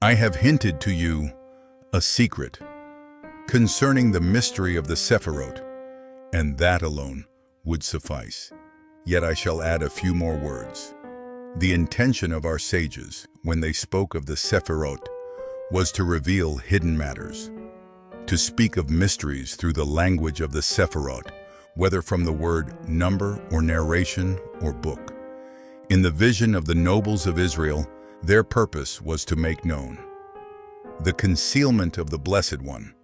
I have hinted to you a secret concerning the mystery of the Sephirot, and that alone would suffice. Yet I shall add a few more words. The intention of our sages, when they spoke of the Sephirot, was to reveal hidden matters, to speak of mysteries through the language of the Sephirot, whether from the word number or narration or book. In the vision of the nobles of Israel, their purpose was to make known the concealment of the Blessed One,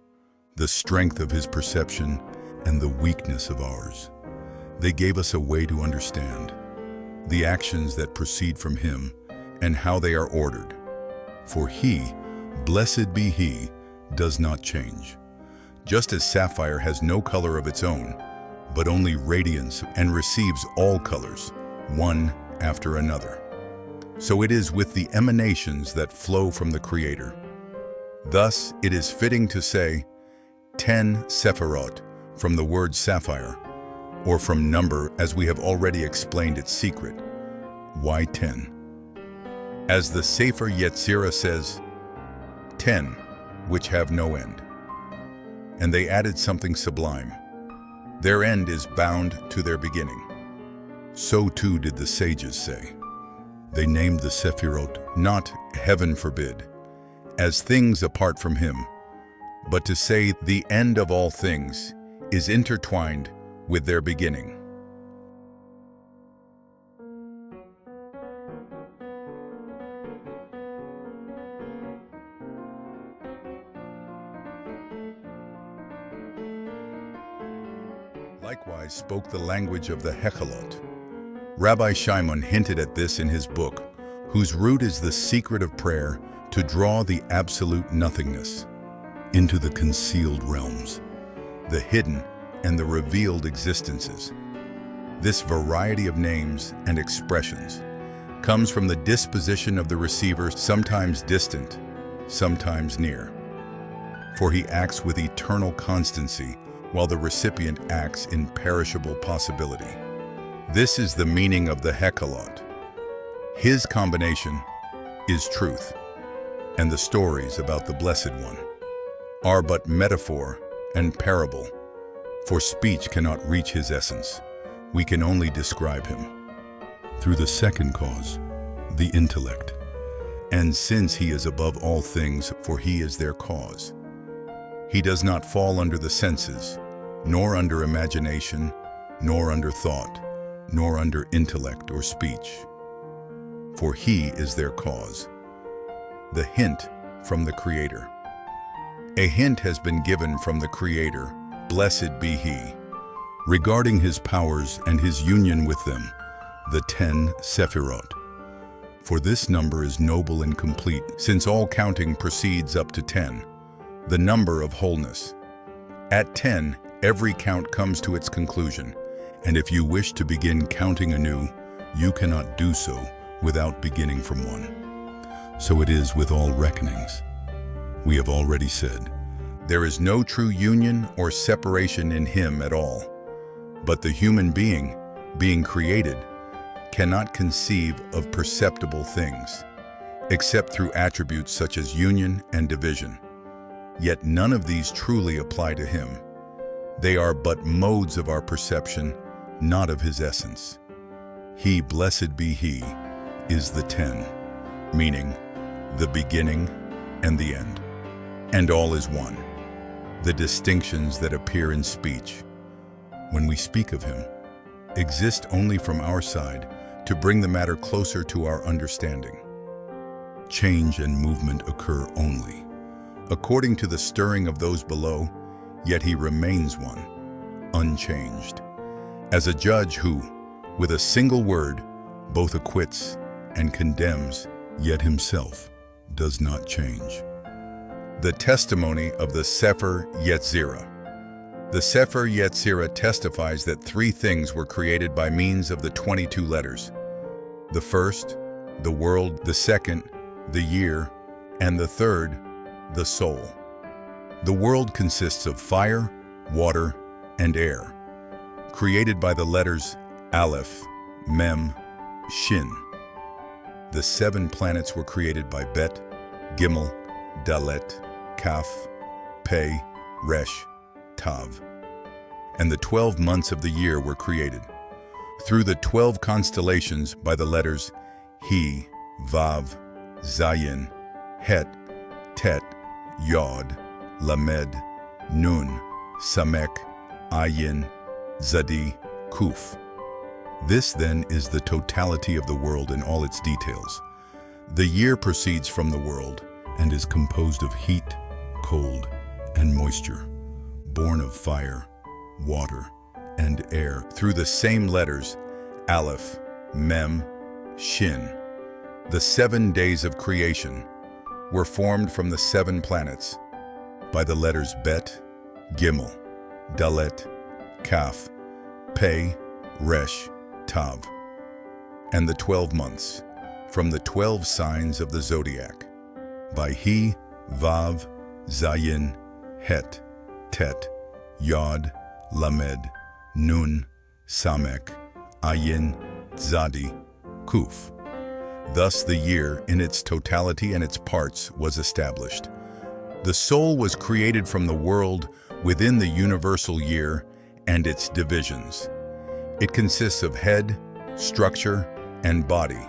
the strength of his perception, and the weakness of ours. They gave us a way to understand the actions that proceed from him and how they are ordered. For he, blessed be he, does not change. Just as sapphire has no color of its own, but only radiance, and receives all colors, one after another, so it is with the emanations that flow from the Creator. Thus, it is fitting to say 10 Sephirot from the word sapphire, or from number, as we have already explained its secret. Why 10? As the Sefer Yetzirah says, 10, which have no end. And they added something sublime. Their end is bound to their beginning. So too did the sages say. They named the Sephirot not, heaven forbid, as things apart from him, but to say the end of all things is intertwined with their beginning. Likewise spoke the language of the Hechalot. Rabbi Shimon hinted at this in his book, whose root is the secret of prayer to draw the absolute nothingness into the concealed realms, the hidden and the revealed existences. This variety of names and expressions comes from the disposition of the receiver, sometimes distant, sometimes near. For he acts with eternal constancy, while the recipient acts in perishable possibility. This is the meaning of the Hechalot. His combination is truth, and the stories about the Blessed One are but metaphor and parable, for speech cannot reach his essence. We can only describe him through the second cause, the intellect. And since he is above all things, for he is their cause, he does not fall under the senses, nor under imagination, nor under thought, nor under intellect or speech. For he is their cause. The hint from the Creator. A hint has been given from the Creator, blessed be he, regarding his powers and his union with them, the 10 Sephirot. For this number is noble and complete, since all counting proceeds up to 10, the number of wholeness. At 10, every count comes to its conclusion, and if you wish to begin counting anew, you cannot do so without beginning from 1. So it is with all reckonings. We have already said, there is no true union or separation in him at all, but the human being, being created, cannot conceive of perceptible things, except through attributes such as union and division. Yet none of these truly apply to him. They are but modes of our perception, not of his essence. He, blessed be he, is the 10, meaning the beginning and the end. And all is one. The distinctions that appear in speech, when we speak of him, exist only from our side to bring the matter closer to our understanding. Change and movement occur only according to the stirring of those below, yet he remains one, unchanged, as a judge who, with a single word, both acquits and condemns, yet himself does not change. The testimony of the Sefer Yetzirah. The Sefer Yetzirah testifies that 3 things were created by means of the 22 letters. The first, the world; the second, the year; and the third, the soul. The world consists of fire, water, and air, created by the letters Aleph, Mem, Shin. The 7 planets were created by Bet, Gimel, Dalet, Kaf, Pei, Resh, Tav. And the 12 months of the year were created through the 12 constellations by the letters He, Vav, Zayin, Het, Tet, Yod, Lamed, Nun, Samek, Ayin, Zadi, Kuf. This then is the totality of the world in all its details. The year proceeds from the world and is composed of heat, cold, and moisture, born of fire, water, and air through the same letters, Aleph, Mem, Shin. The 7 days of creation were formed from the 7 planets by the letters Bet, Gimel, Dalet, Kaf, Pei, Resh, Tav, and the 12 months from the 12 signs of the zodiac by He, Vav, Zayin, Het, Tet, Yod, Lamed, Nun, Samek, Ayin, Zadi, Kuf. Thus the year in its totality and its parts was established. The soul was created from the world within the universal year and its divisions. It consists of head, structure, and body,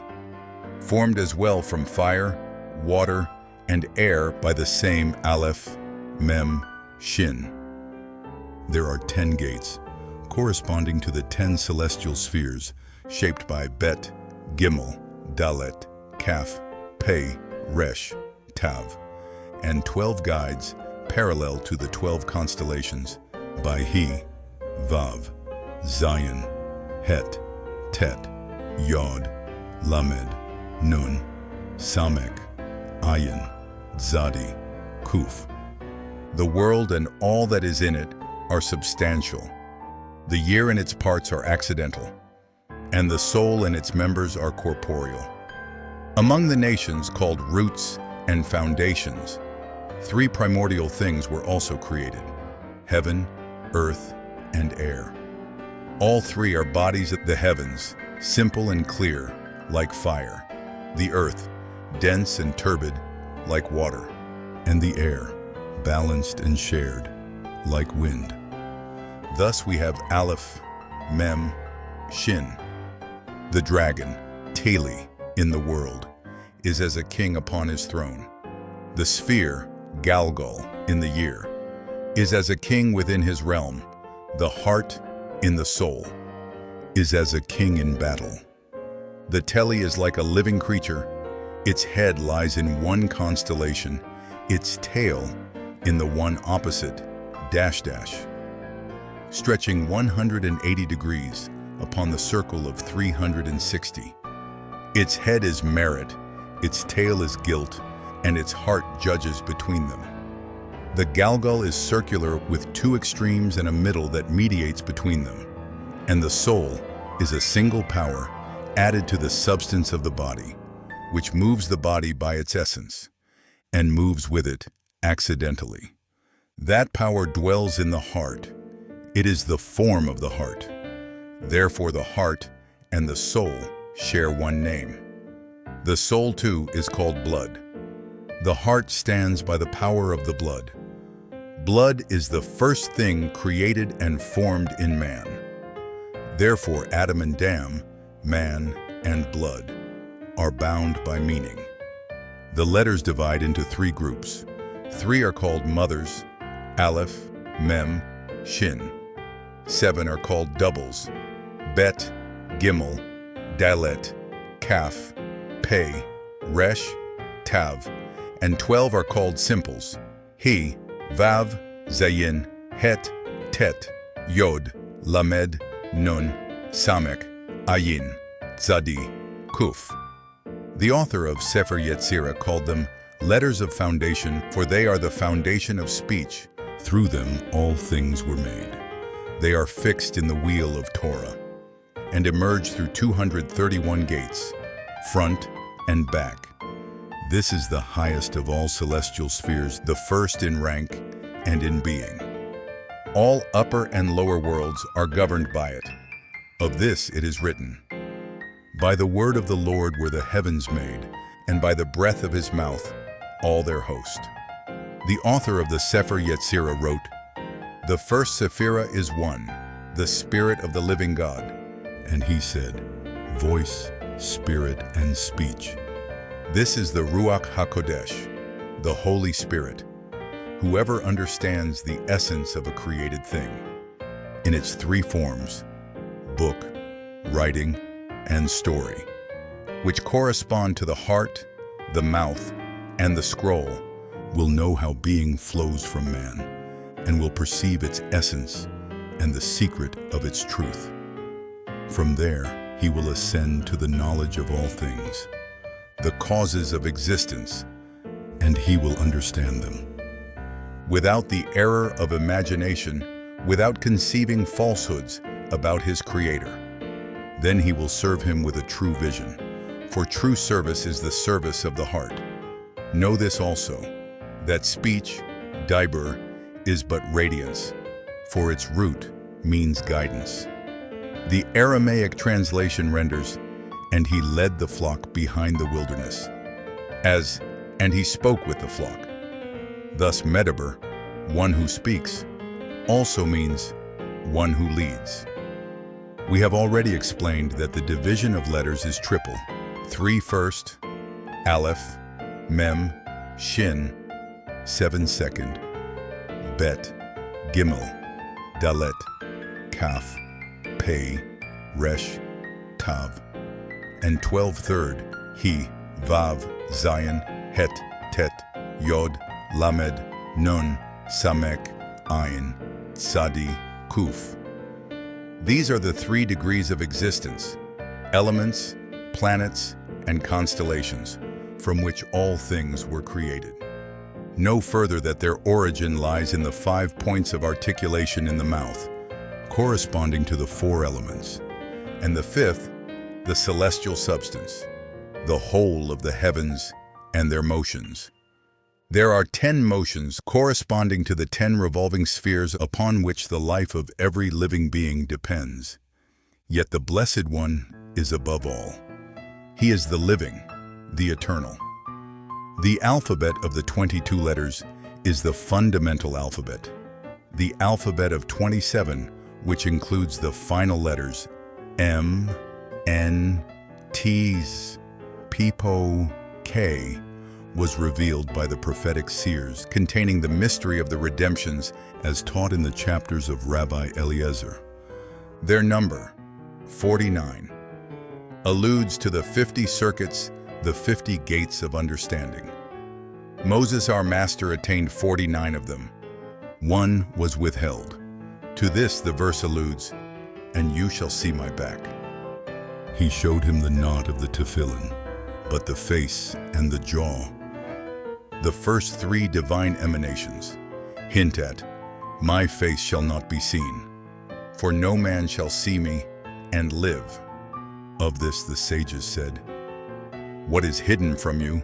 formed as well from fire, water, and air by the same Aleph, Mem, Shin. There are 10 gates, corresponding to the 10 celestial spheres, shaped by Bet, Gimel, Dalet, Kaf, Pei, Resh, Tav, and 12 guides parallel to the 12 constellations by He, Vav, Zayin, Het, Tet, Yod, Lamed, Nun, Samek, Ayin, Zadi, Kuf. The world and all that is in it are substantial. The year and its parts are accidental, and the soul and its members are corporeal. Among the nations called roots and foundations, 3 primordial things were also created: heaven, earth, and air. All 3 are bodies of the heavens, simple and clear, like fire; the earth, dense and turbid, like water; and the air, balanced and shared, like wind. Thus we have Aleph, Mem, Shin. The dragon, Tali, in the world, is as a king upon his throne. The sphere, Galgal, in the year, is as a king within his realm. The heart, in the soul, is as a king in battle. The Teli is like a living creature. Its head lies in one constellation, its tail in the one opposite, dash dash, stretching 180 degrees upon the circle of 360. Its head is merit, its tail is guilt, and its heart judges between them. The Galgal is circular with 2 extremes and a middle that mediates between them. And the soul is a single power added to the substance of the body, which moves the body by its essence, and moves with it accidentally. That power dwells in the heart. It is the form of the heart. Therefore the heart and the soul share one name. The soul too is called blood. The heart stands by the power of the blood. Blood is the first thing created and formed in man. Therefore Adam and Dam, man and blood, are bound by meaning. The letters divide into 3 groups. 3 are called mothers, Aleph, Mem, Shin. 7 are called doubles, Bet, Gimel, Dalet, Kaf, Pei, Resh, Tav, and 12 are called simples, He, Vav, Zayin, Het, Tet, Yod, Lamed, Nun, Samek, Ayin, Zadi, Kuf. The author of Sefer Yetzirah called them letters of foundation, for they are the foundation of speech. Through them all things were made. They are fixed in the wheel of Torah, and emerge through 231 gates, front and back. This is the highest of all celestial spheres, the first in rank and in being. All upper and lower worlds are governed by it. Of this it is written, By the word of the Lord were the heavens made, and by the breath of his mouth all their host. The author of the Sefer Yetzirah wrote, "The first Sephirah is one, the Spirit of the living God." And he said, "Voice, Spirit, and speech." This is the Ruach HaKodesh, the Holy Spirit. Whoever understands the essence of a created thing, in its three forms, book, writing, and story, which correspond to the heart, the mouth, and the scroll, will know how being flows from man, and will perceive its essence and the secret of its truth. From there, he will ascend to the knowledge of all things, the causes of existence, and he will understand them. Without the error of imagination, without conceiving falsehoods about his Creator. Then he will serve him with a true vision, for true service is the service of the heart. Know this also, that speech, dibur, is but radiance, for its root means guidance. The Aramaic translation renders, "And he led the flock behind the wilderness," as, "And he spoke with the flock." Thus medaber, one who speaks, also means one who leads. We have already explained that the division of letters is triple. 3 first, Aleph, Mem, Shin, 7 second, Bet, Gimel, Dalet, Kaf, Pei, Resh, Tav, and 12 third, He, Vav, Zayin, Het, Tet, Yod, Lamed, Nun, Samek, Ayin, Tzadi, Kuf. These are the 3 degrees of existence, elements, planets, and constellations, from which all things were created. Know further that their origin lies in the 5 points of articulation in the mouth, corresponding to the 4 elements, and the 5th, the celestial substance, the whole of the heavens and their motions. There are 10 motions corresponding to the 10 revolving spheres upon which the life of every living being depends. Yet the Blessed One is above all. He is the living, the eternal. The alphabet of the 22 letters is the fundamental alphabet. The alphabet of 27, which includes the final letters M, N, T's, Peepo, K, was revealed by the prophetic seers, containing the mystery of the redemptions as taught in the chapters of Rabbi Eliezer. Their number, 49, alludes to the 50 circuits, the 50 gates of understanding. Moses, our master, attained 49 of them. 1 was withheld. To this the verse alludes, "And you shall see my back." He showed him the knot of the tefillin, but the face and the jaw. The first 3 divine emanations hint at, "My face shall not be seen, for no man shall see me and live." Of this the sages said, "What is hidden from you,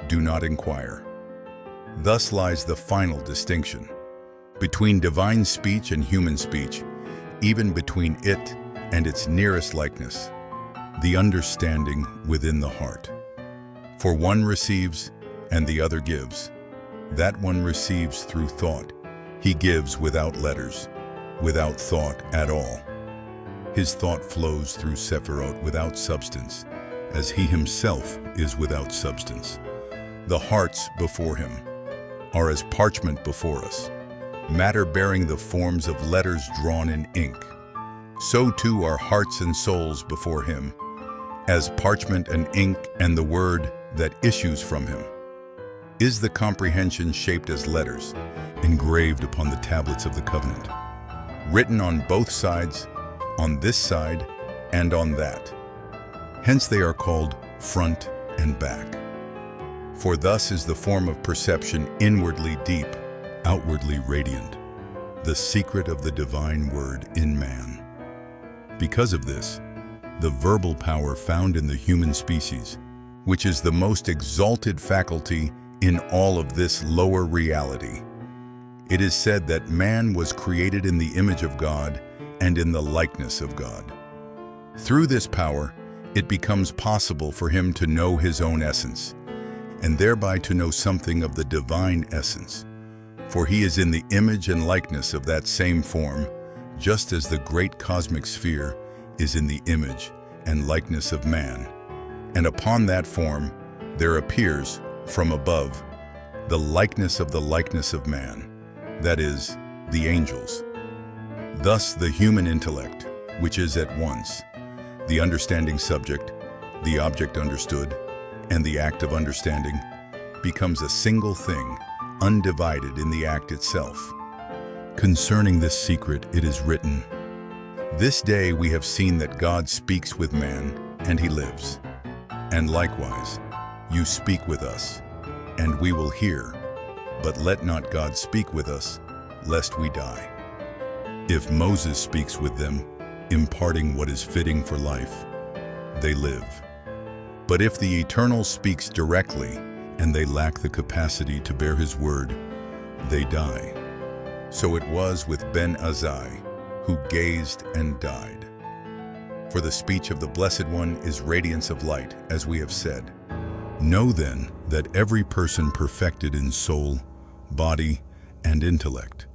do not inquire." Thus lies the final distinction between divine speech and human speech, even between it and its nearest likeness, the understanding within the heart. For one receives and the other gives. That one receives through thought. He gives without letters, without thought at all. His thought flows through Sephirot without substance, as he himself is without substance. The hearts before him are as parchment before us, matter bearing the forms of letters drawn in ink. So too are hearts and souls before him, as parchment and ink, and the word that issues from him is the comprehension shaped as letters, engraved upon the tablets of the covenant, written on both sides, on this side and on that. Hence they are called front and back. For thus is the form of perception inwardly deep, outwardly radiant, the secret of the divine word in man. Because of this, the verbal power found in the human species, which is the most exalted faculty in all of this lower reality. It is said that man was created in the image of God and in the likeness of God. Through this power, it becomes possible for him to know his own essence, and thereby to know something of the divine essence. For he is in the image and likeness of that same form, just as the great cosmic sphere is in the image and likeness of man. And upon that form there appears, from above, the likeness of man, that is, the angels. Thus the human intellect, which is at once the understanding subject, the object understood, and the act of understanding, becomes a single thing, undivided in the act itself. Concerning this secret it is written, "This day we have seen that God speaks with man, and he lives. And likewise, you speak with us, and we will hear, but let not God speak with us, lest we die." If Moses speaks with them, imparting what is fitting for life, they live. But if the Eternal speaks directly, and they lack the capacity to bear his word, they die. So it was with Ben Azai, who gazed and died. For the speech of the Blessed One is radiance of light, as we have said. Know then that every person perfected in soul, body, and intellect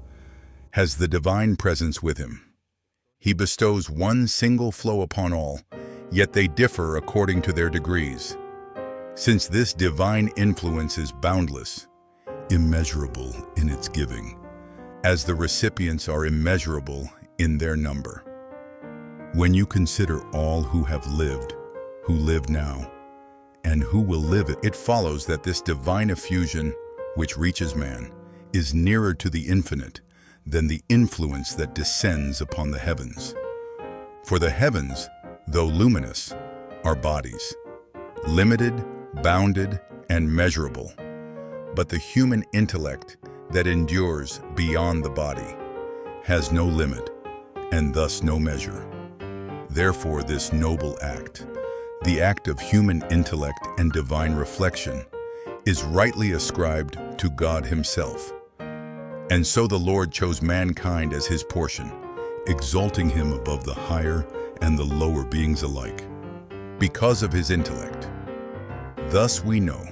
has the divine presence with him. He bestows one single flow upon all, yet they differ according to their degrees. Since this divine influence is boundless, immeasurable in its giving, as the recipients are immeasurable in their number. When you consider all who have lived, who live now, and who will live, it follows that this divine effusion, which reaches man, is nearer to the infinite than the influence that descends upon the heavens. For the heavens, though luminous, are bodies, limited, bounded, and measurable. But the human intellect that endures beyond the body has no limit, and thus no measure. Therefore, this noble act, the act of human intellect and divine reflection, is rightly ascribed to God himself. And so the Lord chose mankind as his portion, exalting him above the higher and the lower beings alike, because of his intellect. Thus we know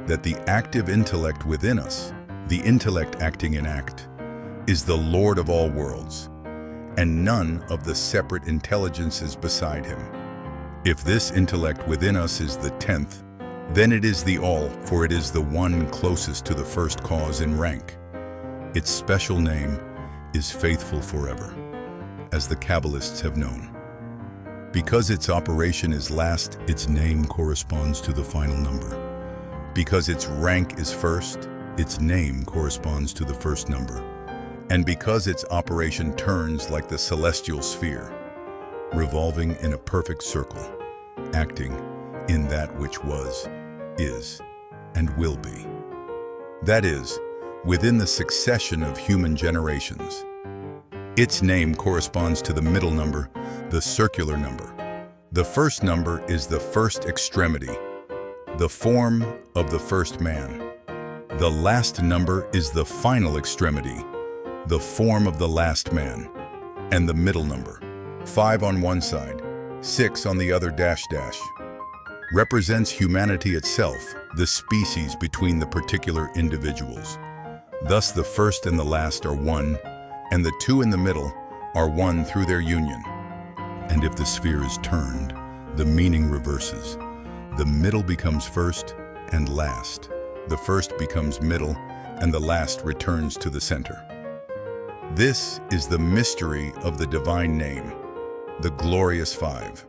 that the active intellect within us, the intellect acting in act, is the Lord of all worlds, and none of the separate intelligences beside him. If this intellect within us is the 10th, then it is the all, for it is the one closest to the first cause in rank. Its special name is faithful forever, as the Kabbalists have known. Because its operation is last, its name corresponds to the final number. Because its rank is first, its name corresponds to the first number. And because its operation turns like the celestial sphere, revolving in a perfect circle, acting in that which was, is, and will be. That is, within the succession of human generations. Its name corresponds to the middle number, the circular number. The first number is the first extremity, the form of the first man. The last number is the final extremity, the form of the last man. And the middle number, 5 on one side, 6 on the other dash, represents humanity itself, the species between the particular individuals. Thus the first and the last are one, and the two in the middle are one through their union. And if the sphere is turned, the meaning reverses. The middle becomes first and last. The first becomes middle, and the last returns to the center. This is the mystery of the divine name, the glorious five.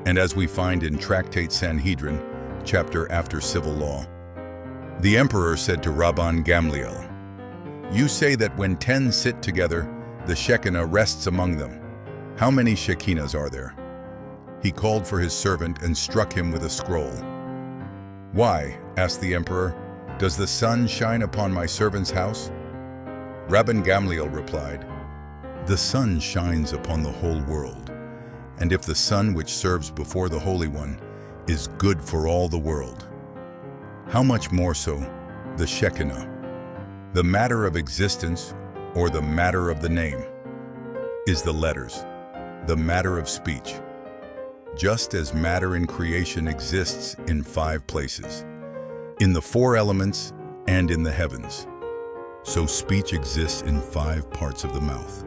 And as we find in Tractate Sanhedrin, chapter after civil law, the emperor said to Rabban Gamliel, "You say that when 10 sit together, the Shekinah rests among them. How many Shekinahs are there?" He called for his servant and struck him with a scroll. "Why," asked the emperor, "does the sun shine upon my servant's house?" Rabban Gamliel replied, "The sun shines upon the whole world, and if the sun which serves before the Holy One is good for all the world, how much more so the Shekinah, the matter of existence, or the matter of the name, is the letters, the matter of speech. Just as matter in creation exists in 5 places, in the four elements, and in the heavens. So speech exists in 5 parts of the mouth.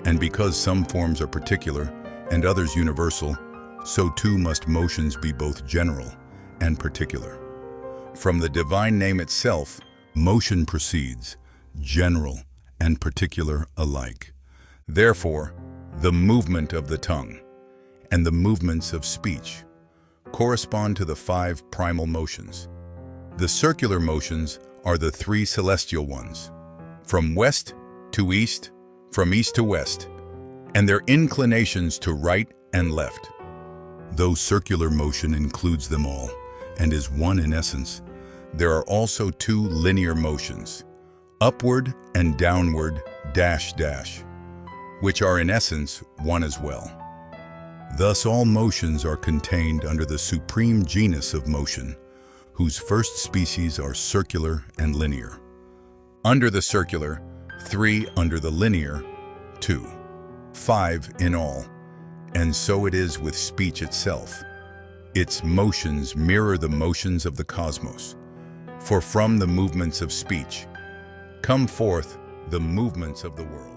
And because some forms are particular and others universal, so too must motions be both general and particular. From the divine name itself, motion proceeds, general and particular alike. Therefore, the movement of the tongue and the movements of speech correspond to the 5 primal motions. The circular motions are the 3 celestial ones, from west to east, from east to west, and their inclinations to right and left. Though circular motion includes them all and is one in essence, there are also 2 linear motions, upward and downward dash dash, which are in essence one as well. Thus all motions are contained under the supreme genus of motion, whose first species are circular and linear. Under the circular, 3; under the linear, 2. 5 in all, and so it is with speech itself. Its motions mirror the motions of the cosmos, for from the movements of speech come forth the movements of the world.